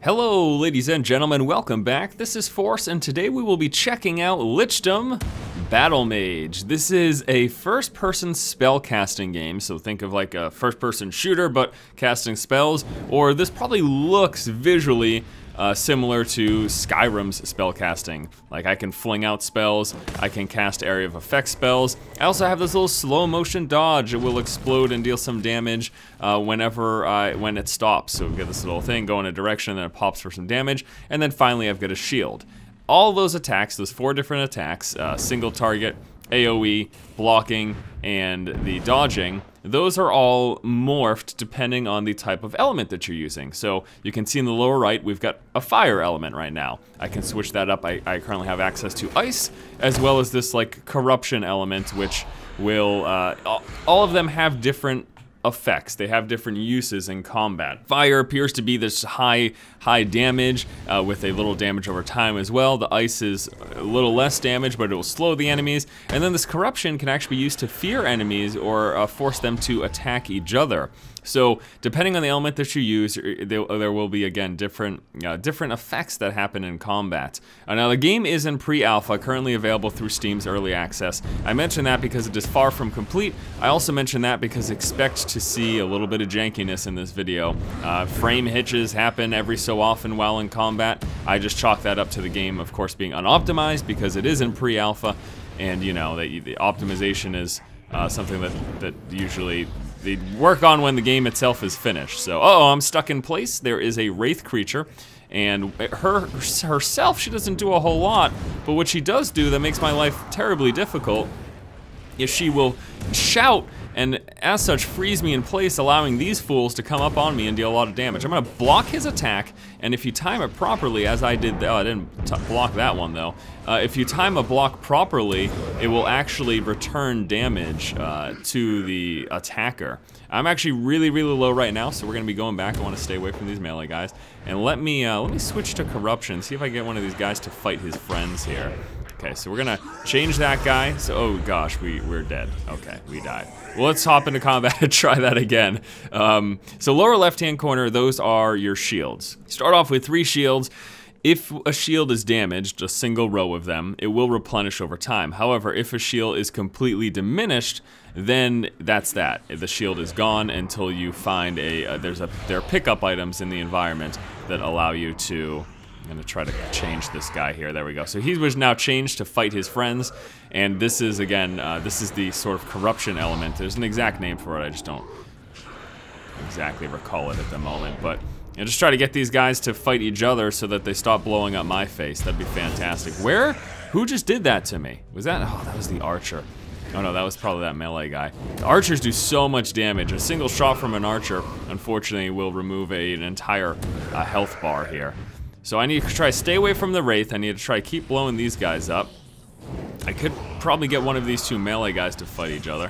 Hello ladies and gentlemen, welcome back. This is Force and today we will be checking out Lichdom Battlemage. This is a first-person spell casting game, so think of like a first-person shooter but casting spells, or this probably looks visually similar to Skyrim's spell casting. Like I can fling out spells, I can cast area of effect spells. I also have this little slow motion dodge. It will explode and deal some damage when it stops. So we've got this little thing go in a direction, then it pops for some damage, and then finally I've got a shield. All those attacks, those 4 different attacks, single target, AoE, blocking, and the dodging, those are all morphed depending on the type of element that you're using. So you can see in the lower right, we've got a fire element right now. I can switch that up. I currently have access to ice, as well as this like corruption element, which will, all of them have different effects. They have different uses in combat. Fire appears to be this high damage with a little damage over time as well. The ice is a little less damage, but it will slow the enemies. And then this corruption can actually be used to fear enemies or force them to attack each other. So depending on the element that you use, there will be again different effects that happen in combat. Now the game is in pre-alpha, currently available through Steam's early access. I mention that because it is far from complete. I also mention that because expect to see a little bit of jankiness in this video. Frame hitches happen every so often while in combat. I just chalk that up to the game, of course, being unoptimized because it is in pre-alpha, and you know the optimization is something that usually they work on when the game itself is finished. So, I'm stuck in place. There is a wraith creature, and herself, she doesn't do a whole lot, but what she does do that makes my life terribly difficult is she will shout and as such freeze me in place, allowing these fools to come up on me and deal a lot of damage. I'm gonna block his attack, and if you time it properly, as I did, I didn't block that one though. If you time a block properly, it will actually return damage to the attacker. I'm actually really low right now, so we're gonna be going back. I wanna stay away from these melee guys. And let me switch to corruption, see if I can get one of these guys to fight his friends here. Okay, so we're gonna change that guy. So, oh gosh, we're dead. Okay, we died. Well, let's hop into combat and try that again. So lower left-hand corner, those are your shields. Start off with 3 shields. If a shield is damaged, a single row of them, it will replenish over time. However, if a shield is completely diminished, then that's that. The shield is gone until you find there are pickup items in the environment that allow you to. I'm gonna try to change this guy here. There we go. So he was now changed to fight his friends, and this is again, this is the sort of corruption element. There's an exact name for it. I just don't exactly recall it at the moment, but you know, just try to get these guys to fight each other so that they stop blowing up my face. That'd be fantastic. Who just did that to me? Was that? Oh, that was the archer. Oh no, that was probably that melee guy. The archers do so much damage. A single shot from an archer, unfortunately, will remove an entire health bar here. So I need to try to stay away from the wraith. I need to try to keep blowing these guys up. I could probably get one of these 2 melee guys to fight each other,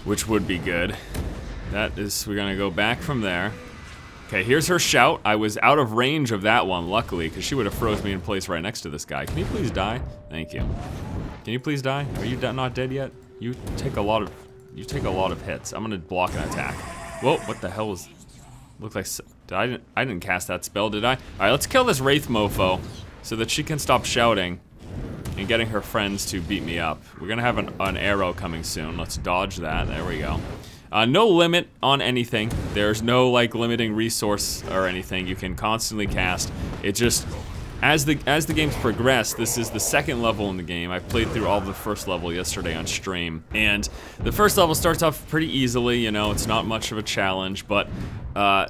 which would be good. We're gonna go back from there. Okay, here's her shout. I was out of range of that one, luckily, because she would have froze me in place right next to this guy. Can you please die? Thank you. Can you please die? Are you not dead yet? You take a lot of hits. I'm gonna block an attack. Whoa, what the hell was? Looked like I didn't cast that spell, did I? All right, let's kill this wraith mofo so that she can stop shouting and getting her friends to beat me up. We're gonna have an arrow coming soon. Let's dodge that. There we go. No limit on anything. There's no like limiting resource or anything. You can constantly cast. It just as the games progress, this is the 2nd level in the game. I played through all of the 1st level yesterday on stream, and the 1st level starts off pretty easily. You know, it's not much of a challenge, but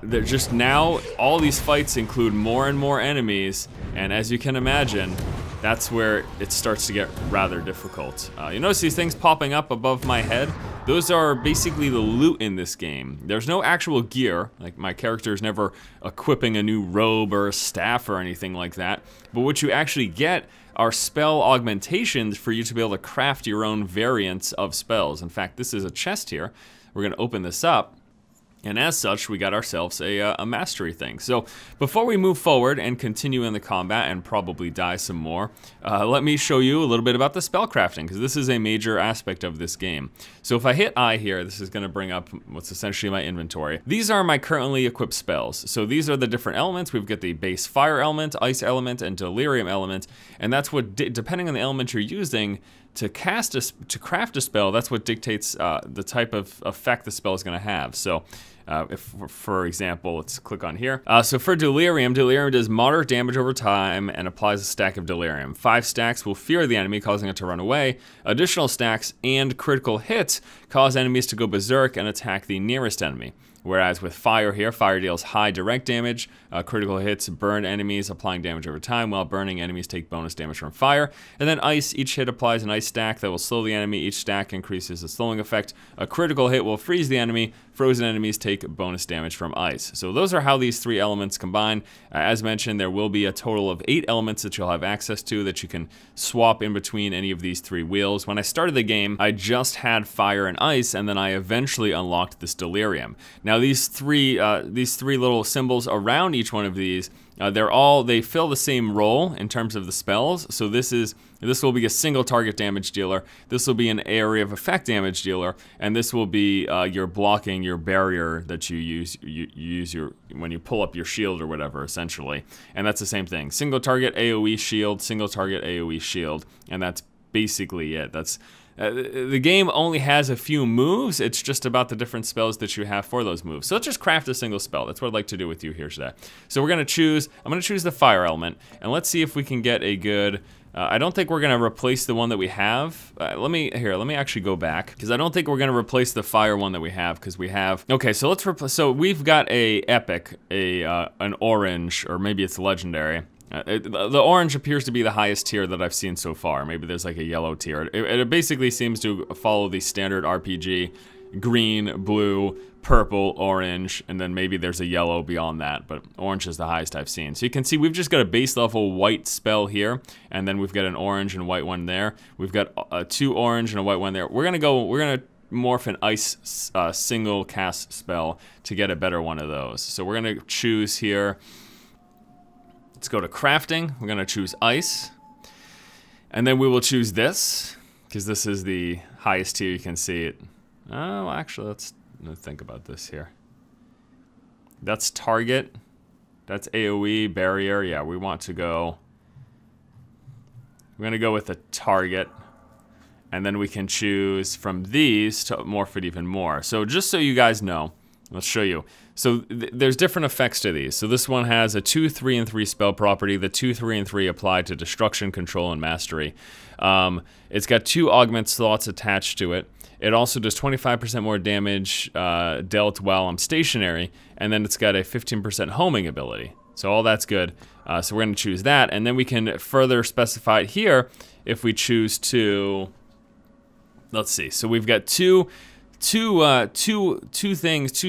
they're just now all these fights include more and more enemies, and as you can imagine, that's where it starts to get rather difficult. You notice these things popping up above my head? Those are basically the loot in this game. There's no actual gear, like my character is never equipping a new robe or a staff or anything like that, but what you actually get are spell augmentations for you to be able to craft your own variants of spells. In fact, this is a chest here. We're gonna open this up, And as such, we got ourselves a mastery thing. So before we move forward and continue in the combat and probably die some more, let me show you a little bit about the spell crafting, because this is a major aspect of this game. So if I hit I here, this is going to bring up what's essentially my inventory. These are my currently equipped spells. So these are the different elements. We've got the base fire element, ice element, and delirium element. And that's what, depending on the element you're using, to craft a spell, that's what dictates the type of effect the spell is going to have. So if, for example, let's click on here. So for delirium does moderate damage over time and applies a stack of delirium. 5 stacks will fear the enemy, causing it to run away. Additional stacks and critical hits cause enemies to go berserk and attack the nearest enemy. Whereas with fire here, fire deals high direct damage, critical hits burn enemies, applying damage over time, while burning enemies take bonus damage from fire. And then ice, each hit applies an ice stack that will slow the enemy. Each stack increases the slowing effect. A critical hit will freeze the enemy. Frozen enemies take bonus damage from ice. So those are how these 3 elements combine. As mentioned, there will be a total of 8 elements that you'll have access to that you can swap in between any of these 3 wheels. When I started the game, I just had fire and ice, and then I eventually unlocked this delirium. Now these three little symbols around each one of these, they fill the same role in terms of the spells. So this will be a single target damage dealer. This will be an area of effect damage dealer, and this will be your blocking, your barrier that you use when you pull up your shield or whatever, essentially. And that's the same thing. Single target AoE shield, single target AoE shield, and that's basically it. The game only has a few moves. It's just about the different spells that you have for those moves. So let's just craft a single spell. That's what I'd like to do with you here today. So I'm going to choose the fire element, and let's see if we can get a good... I don't think we're going to replace the one that we have. Let me actually go back, because I don't think we're going to replace the fire one that we have, because we have... Okay, so let's replace... So we've got a epic, an orange, or maybe it's legendary. The orange appears to be the highest tier that I've seen so far. Maybe there's like a yellow tier. It basically seems to follow the standard RPG: green, blue, purple, orange, and then maybe there's a yellow beyond that, but orange is the highest I've seen. So you can see we've just got a base level white spell here, and then we've got an orange and white one there. We've got 2 orange and a white one there. We're gonna morph an ice single cast spell to get a better one of those. So we're gonna choose here. Let's go to crafting. We're going to choose ice. And then we will choose this, because this is the highest tier. You can see it. Oh, actually, let's think about this here. That's target. That's AoE, barrier. Yeah, we want to go... We're going to go with the target. And then we can choose from these to morph it even more. So just so you guys know, let's show you. So there's different effects to these. So this one has a 2, 3, and 3 spell property. The 2, 3, and 3 apply to destruction, control, and mastery. It's got 2 augment slots attached to it. It also does 25% more damage dealt while I'm stationary, and then it's got a 15% homing ability. So all that's good. So we're going to choose that, and then we can further specify it here if we choose to... Let's see. So we've got two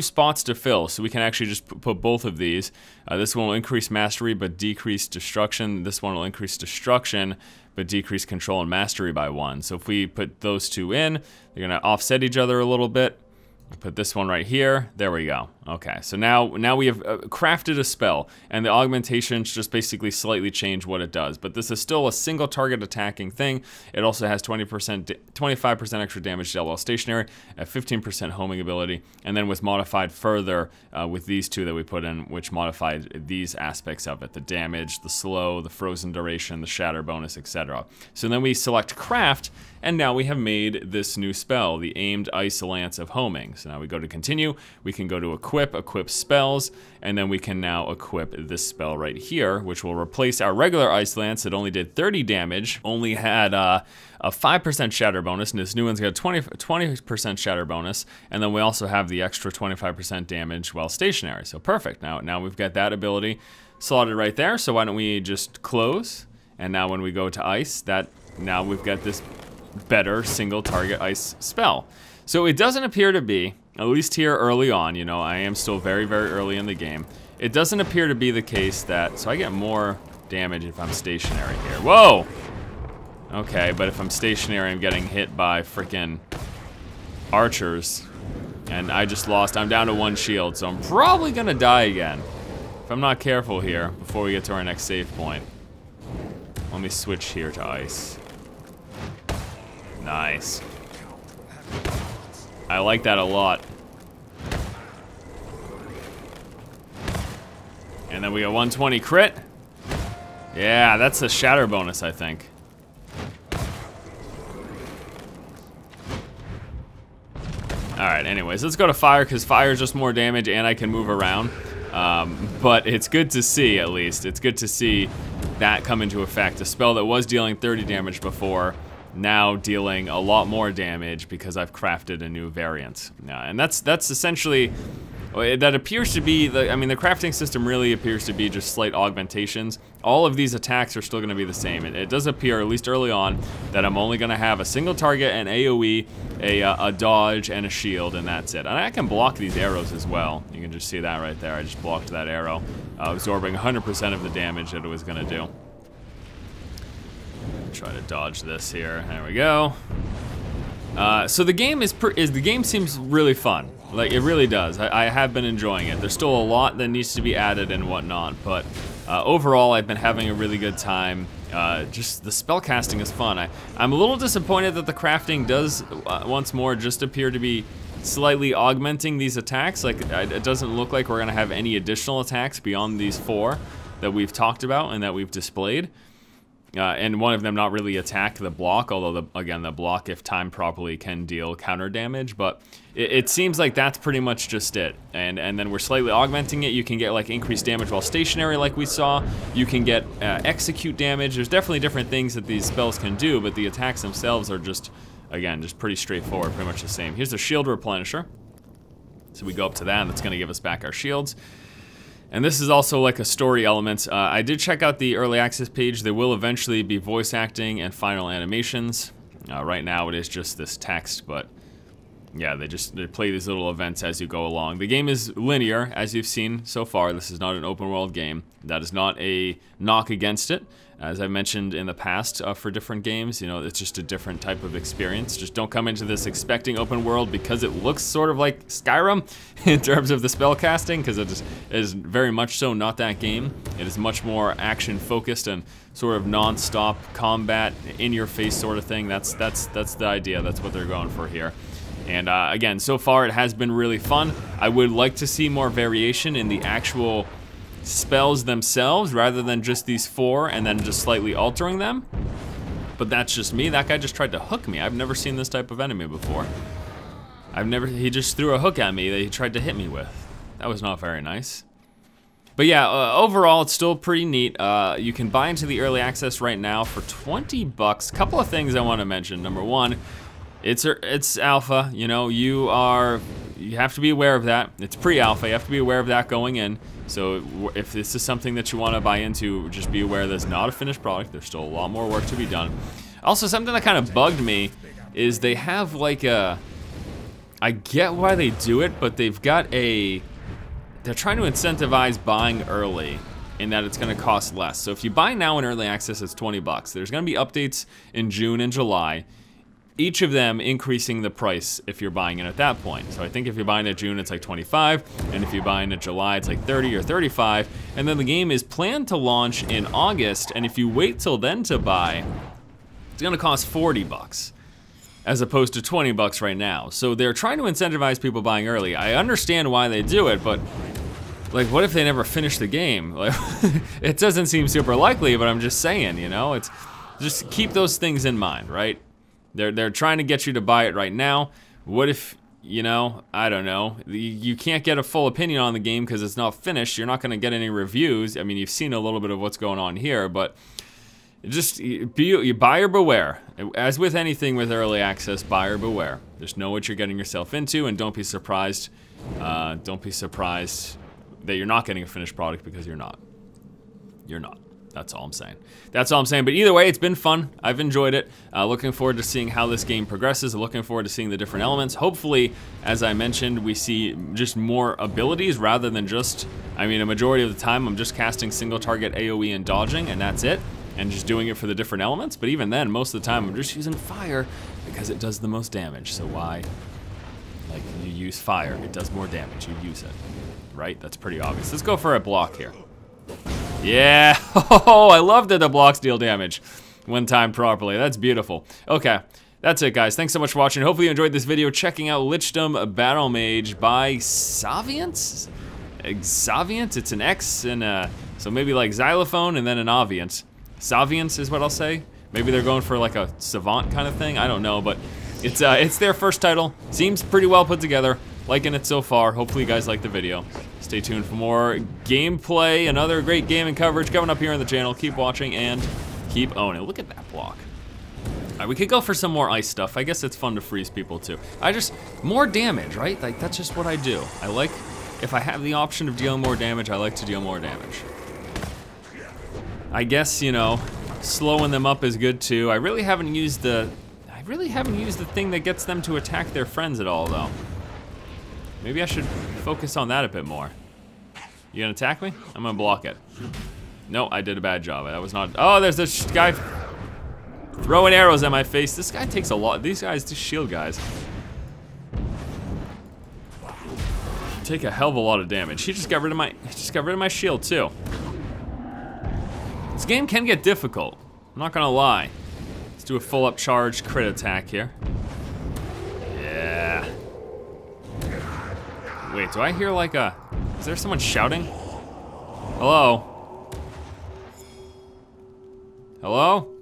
spots to fill, so we can actually just put both of these. This one will increase mastery but decrease destruction. This one will increase destruction but decrease control and mastery by 1. So if we put those 2 in, they're going to offset each other a little bit. Put this one right here. There we go. Okay, so now we have crafted a spell, and the augmentations just basically slightly change what it does. But this is still a single target attacking thing. It also has 25% extra damage dealt while stationary, a 15% homing ability, and then was modified further with these 2 that we put in, which modified these aspects of it: the damage, the slow, the frozen duration, the shatter bonus, etc. So then we select craft, and now we have made this new spell, the aimed ice lance of homing. So now we go to continue. We can go to equip spells, and then we can now equip this spell right here, which will replace our regular ice lance that only did 30 damage, only had a 5% shatter bonus, and this new one's got a 20% shatter bonus, and then we also have the extra 25% damage while stationary. So perfect. Now we've got that ability slotted right there. So why don't we just close? And now when we go to ice, now we've got this better single target ice spell. So it doesn't appear to be, at least here early on, I am still very, very early in the game. It doesn't appear to be the case that, so I get more damage if I'm stationary here. Whoa! Okay, but if I'm stationary, I'm getting hit by freaking archers. And I just lost. I'm down to 1 shield, so I'm probably gonna die again if I'm not careful here before we get to our next save point. Let me switch here to ice. Nice. I like that a lot. And then we got 120 crit. Yeah, that's a shatter bonus, I think. Alright, anyways, let's go to fire, because fire is just more damage and I can move around. But it's good to see, at least. It's good to see that come into effect. A spell that was dealing 30 damage before, now dealing a lot more damage because I've crafted a new variant. And that's essentially, that appears to be, the crafting system really appears to be just slight augmentations. All of these attacks are still gonna be the same. It does appear, at least early on, that I'm only gonna have a single target, an AoE, a dodge, and a shield, and that's it. And I can block these arrows as well. You can just see that right there. I just blocked that arrow, absorbing 100% of the damage that it was gonna do. Try to dodge this here. There we go. So the game the game seems really fun. Like, it really does. I have been enjoying it. There's still a lot that needs to be added and whatnot, but overall I've been having a really good time. Just the spellcasting is fun. I'm a little disappointed that the crafting does once more just appear to be slightly augmenting these attacks. Like, it doesn't look like we're gonna have any additional attacks beyond these 4 that we've talked about and that we've displayed. And one of them not really attack the block, although again the block, if timed properly, can deal counter damage, but it seems like that's pretty much just it. And then we're slightly augmenting it. You can get like increased damage while stationary like we saw. You can get execute damage. There's definitely different things that these spells can do, but the attacks themselves are just, again, just pretty straightforward, pretty much the same. Here's the shield replenisher. So we go up to that and that's gonna give us back our shields. And this is also like a story element. I did check out the early access page. There will eventually be voice acting and final animations. Right now it is just this text, but yeah, they play these little events as you go along. The game is linear, as you've seen so far. This is not an open world game. That is not a knock against it. As I mentioned in the past for different games, you know, it's just a different type of experience. Just don't come into this expecting open world because it looks sort of like Skyrim in terms of the spell casting, because it is very much so not that game. It is much more action focused and sort of non-stop combat, in your face sort of thing. That's the idea. That's what they're going for here. And again, so far it has been really fun. I would like to see more variation in the actual spells themselves rather than just these 4 and then just slightly altering them. But that's just me. That guy just tried to hook me. I've never seen this type of enemy before. He just threw a hook at me that he tried to hit me with. That was not very nice. But yeah, overall it's still pretty neat. You can buy into the early access right now for 20 bucks. Couple of things I want to mention. Number 1, it's alpha, you know, you have to be aware of that. It's pre-alpha, you have to be aware of that going in. So if this is something that you want to buy into, just be aware that it's not a finished product. There's still a lot more work to be done. Also, something that kind of bugged me is they have like I get why they do it, but they're trying to incentivize buying early in that it's gonna cost less. So if you buy now in early access, it's 20 bucks. There's gonna be updates in June and July, each of them increasing the price if you're buying it at that point. So I think if you're buying at June, it's like 25, and if you're buying at July, it's like 30 or 35, and then the game is planned to launch in August, and if you wait till then to buy, it's gonna cost 40 bucks, as opposed to 20 bucks right now. So they're trying to incentivize people buying early. I understand why they do it, but like, what if they never finish the game? Like, it doesn't seem super likely, but I'm just saying, you know, it's just keep those things in mind, right? They're trying to get you to buy it right now. What if, you know, I don't know, you can't get a full opinion on the game because it's not finished. You're not gonna get any reviews. I mean, you've seen a little bit of what's going on here, but just you buyer beware. As with anything with early access, buyer beware. Just know what you're getting yourself into, and don't be surprised. Don't be surprised that you're not getting a finished product, because you're not. You're not. That's all I'm saying. That's all I'm saying. But either way, it's been fun. I've enjoyed it. Looking forward to seeing how this game progresses. Looking forward to seeing the different elements. Hopefully, as I mentioned, we see just more abilities rather than just, I mean, a majority of the time I'm just casting single target AoE and dodging, and that's it. And just doing it for the different elements. But even then, most of the time I'm just using fire because it does the most damage. So why? Like, use fire. It does more damage. You use it, right? That's pretty obvious. Let's go for a block here. Yeah, oh, I love that the blocks deal damage when timed properly. That's beautiful. Okay, that's it, guys. Thanks so much for watching. Hopefully you enjoyed this video checking out Lichdom Battlemage by Xaviant. Xaviant, it's an X and so maybe like xylophone and then an Aviant. Xaviant is what I'll say. Maybe they're going for like a savant kind of thing. I don't know, but it's their first title. Seems pretty well put together. Liking it so far. Hopefully you guys like the video. Stay tuned for more gameplay and other great gaming coverage coming up here on the channel. Keep watching and keep owning. Look at that block. All right, we could go for some more ice stuff. I guess it's fun to freeze people too. More damage, right? Like that's just what I do. I like, if I have the option of dealing more damage, I like to deal more damage. I guess, you know, slowing them up is good too. I really haven't used the thing that gets them to attack their friends at all though. Maybe I should focus on that a bit more. You gonna attack me? I'm gonna block it. No, I did a bad job. That was not. Oh, there's this guy throwing arrows at my face. This guy takes a lot. These guys, these shield guys, take a hell of a lot of damage. He just got rid of my shield too. This game can get difficult. I'm not gonna lie. Let's do a full up charge crit attack here. Yeah. Wait, do I hear like a... Is there someone shouting? Hello? Hello?